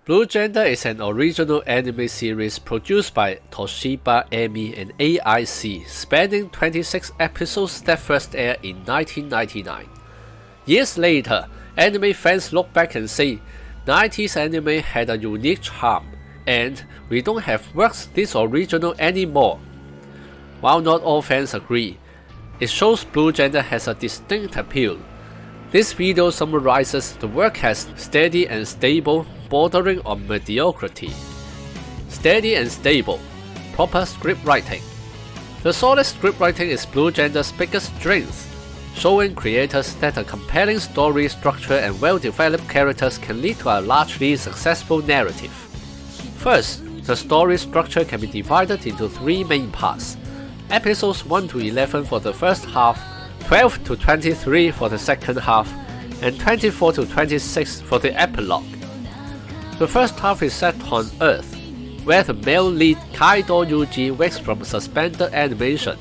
Blue Gender is an original anime series produced by Toshiba, Emi, and AIC, spanning 26 episodes that first aired in 1999. Years later, anime fans look back and say, 90s anime had a unique charm, and we don't have works this original anymore. While not all fans agree, it shows Blue Gender has a distinct appeal. This video summarizes the work as steady and stable, bordering on mediocrity. Steady and stable, proper script writing. The solid script writing is Blue Gender's biggest strength, showing creators that a compelling story structure and well-developed characters can lead to a largely successful narrative. First, the story structure can be divided into three main parts: episodes 1 to 11 for the first half, 12 to 23 for the second half, and 24 to 26 for the epilogue. The first half is set on Earth, where the male lead Kaido Yuji wakes from suspended animation.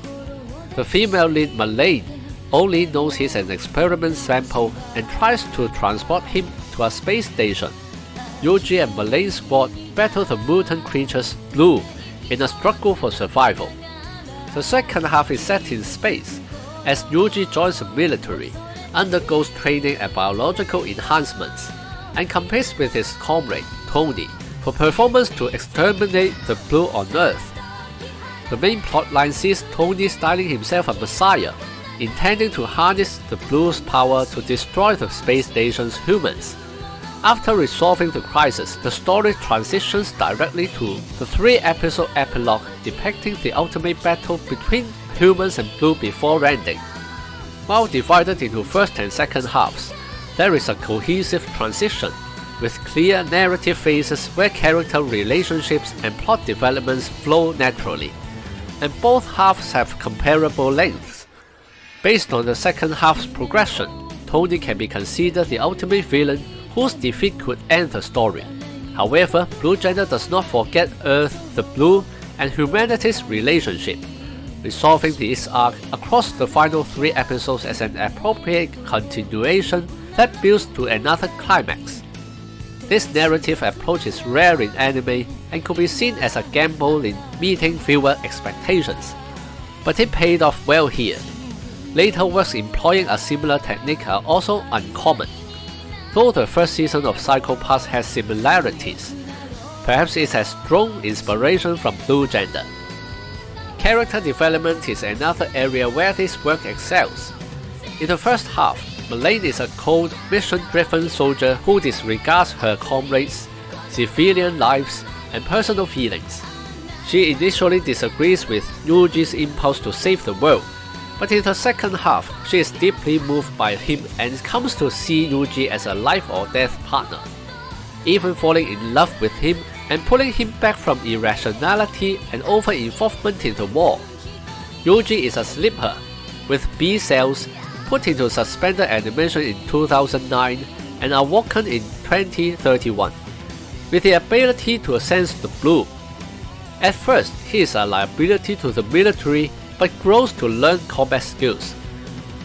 The female lead Malane only knows he's an experiment sample and tries to transport him to a space station. Yuji and Malane's squad battle the mutant creatures Blue in a struggle for survival. The second half is set in space, as Yuji joins the military, undergoes training and biological enhancements, and competes with his comrade, Tony, for performance to exterminate the Blue on Earth. The main plotline sees Tony styling himself a messiah, intending to harness the Blue's power to destroy the space station's humans. After resolving the crisis, the story transitions directly to the 3-episode epilogue depicting the ultimate battle between humans and Blue before ending. While divided into first and second halves, there is a cohesive transition, with clear narrative phases where character relationships and plot developments flow naturally, and both halves have comparable lengths. Based on the second half's progression, Tony can be considered the ultimate villain whose defeat could end the story. However, Blue Gender does not forget Earth, the Blue, and humanity's relationship, resolving this arc across the final 3 episodes as an appropriate continuation that builds to another climax. This narrative approach is rare in anime and could be seen as a gamble in meeting viewer expectations, but it paid off well here. Later works employing a similar technique are also uncommon. Though the first season of Psycho Pass has similarities, perhaps it has drawn inspiration from Blue Gender. Character development is another area where this work excels. In the first half, Malane is a cold, mission-driven soldier who disregards her comrades, civilian lives, and personal feelings. She initially disagrees with Yuji's impulse to save the world, but in the second half, she is deeply moved by him and comes to see Yuji as a life-or-death partner, even falling in love with him and pulling him back from irrationality and over-involvement in the war. Yuji is a sleeper, with B cells put into suspended animation in 2009 and awoken in 2031, with the ability to sense the Blue. At first, he is a liability to the military but grows to learn combat skills.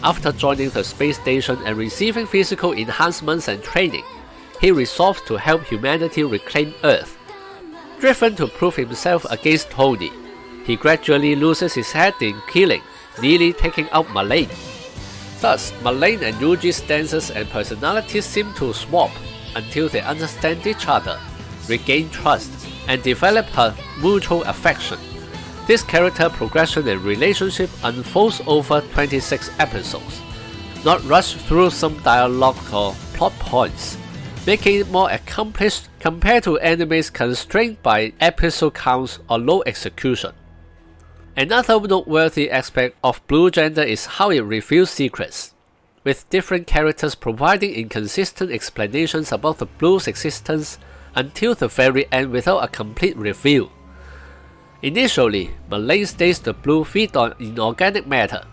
After joining the space station and receiving physical enhancements and training, he resolves to help humanity reclaim Earth. Driven to prove himself against Tony, he gradually loses his head in killing, nearly taking out Malane. Thus, Malane and Yuji's stances and personalities seem to swap until they understand each other, regain trust, and develop a mutual affection. This character progression and relationship unfolds over 26 episodes, not rushed through some dialogue or plot points, making it more accomplished compared to animes constrained by episode counts or low execution. Another noteworthy aspect of Blue Gender is how it reveals secrets, with different characters providing inconsistent explanations about the Blue's existence until the very end without a complete reveal. Initially, Malane states the Blue feed on inorganic matter,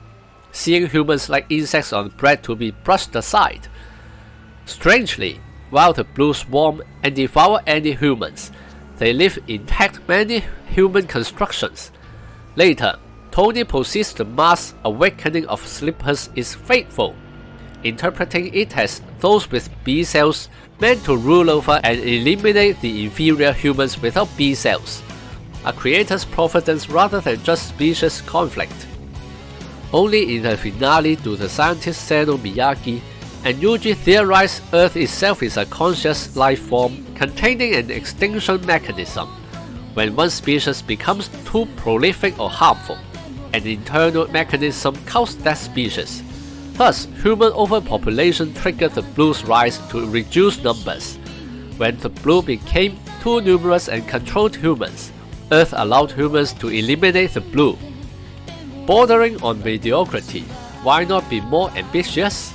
seeing humans like insects on bread to be brushed aside. Strangely, while the Blue swarm and devour any humans, they leave intact many human constructions. Later, Tony proceeds the mass awakening of sleepers is fateful, interpreting it as those with B cells meant to rule over and eliminate the inferior humans without B cells, a creator's providence rather than just species conflict. Only in the finale do the scientists Seno Miyagi and Yuji theorize Earth itself is a conscious life form containing an extinction mechanism. When one species becomes too prolific or harmful, an internal mechanism kills that species. Thus, human overpopulation triggered the blue's rise to reduce numbers. When the blue became too numerous and controlled humans, Earth allowed humans to eliminate the blue. Bordering on mediocrity, why not be more ambitious?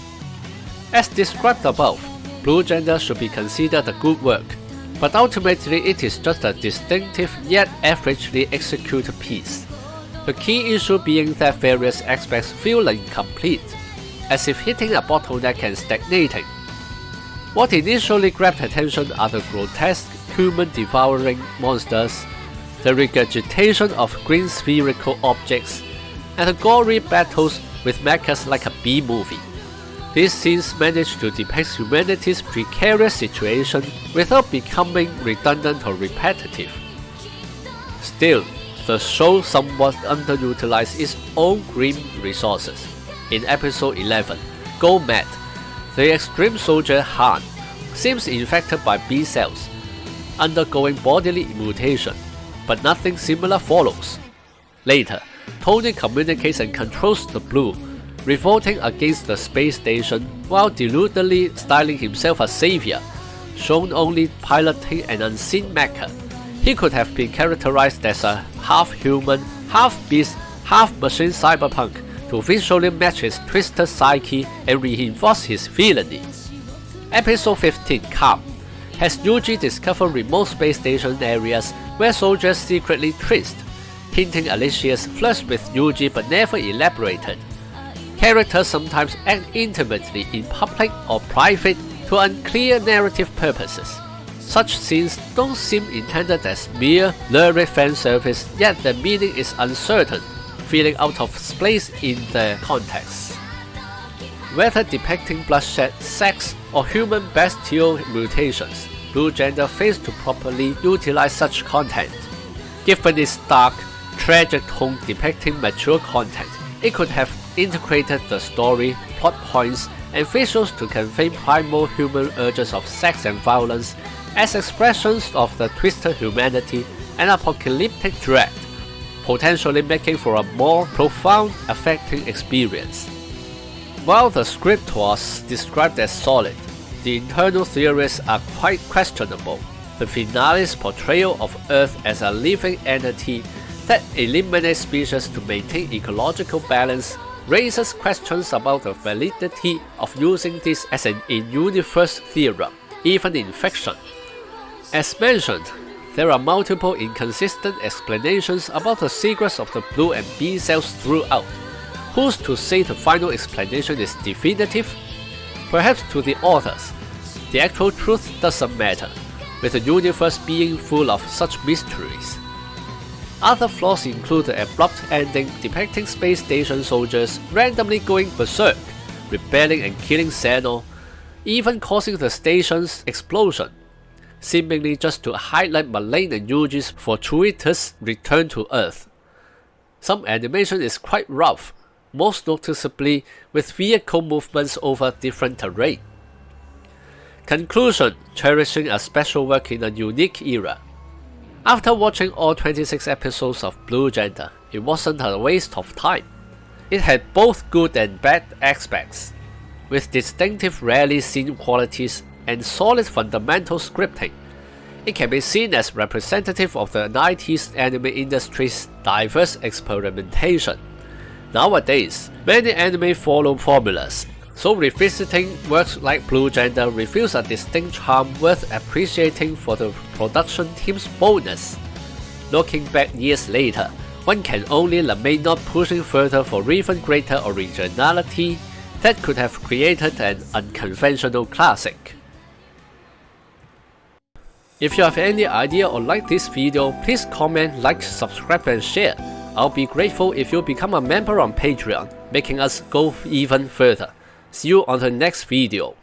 As described above, blue gender should be considered a good work, but ultimately it is just a distinctive yet averagely executed piece. The key issue being that various aspects feel incomplete, as if hitting a bottleneck and stagnating. What initially grabbed attention are the grotesque human-devouring monsters, the regurgitation of green spherical objects, and the gory battles with mechas like a B-movie. These scenes manage to depict humanity's precarious situation without becoming redundant or repetitive. Still, the show somewhat underutilized its own grim resources. In episode 11, Go Mad, the extreme soldier Han seems infected by B cells, undergoing bodily mutation, but nothing similar follows. Later, Tony communicates and controls the blue, revolting against the space station while deludedly styling himself a savior, shown only piloting an unseen mecha. He could have been characterized as a half-human, half-beast, half-machine cyberpunk to visually match his twisted psyche and reinforce his villainy. Episode 15, Calm, has Yuji discover remote space station areas where soldiers secretly tryst, hinting Alicia's flirt with Yuji but never elaborated. Characters sometimes act intimately in public or private to unclear narrative purposes. Such scenes don't seem intended as mere lurid fan service, yet their meaning is uncertain, feeling out of place in the context. Whether depicting bloodshed, sex, or human bestial mutations, Blue Gender fails to properly utilize such content. Given its dark, tragic tone depicting mature content, it could have integrated the story, plot points, and visuals to convey primal human urges of sex and violence as expressions of the twisted humanity and apocalyptic dread, potentially making for a more profound, affecting experience. While the script was described as solid, the internal theories are quite questionable. The finale's portrayal of Earth as a living entity that eliminates species to maintain ecological balance raises questions about the validity of using this as an in-universe theorem, even in fiction. As mentioned, there are multiple inconsistent explanations about the secrets of the blue and B cells throughout. Who's to say the final explanation is definitive? Perhaps to the authors, the actual truth doesn't matter, with the universe being full of such mysteries. Other flaws include the abrupt ending depicting space station soldiers randomly going berserk, rebelling and killing Seno, even causing the station's explosion, seemingly just to highlight Marlene and Yuji's fortuitous return to Earth. Some animation is quite rough, most noticeably with vehicle movements over different terrain. Conclusion: cherishing a special work in a unique era. After watching all 26 episodes of Blue Gender, it wasn't a waste of time. It had both good and bad aspects, with distinctive rarely seen qualities and solid fundamental scripting. It can be seen as representative of the 90s anime industry's diverse experimentation. Nowadays, many anime follow formulas, so revisiting works like Blue Gender reveals a distinct charm worth appreciating for the production team's boldness. Looking back years later, one can only lament not pushing further for even greater originality that could have created an unconventional classic. If you have any idea or like this video, please comment, like, subscribe and share. I'll be grateful if you become a member on Patreon, making us go even further. See you on the next video.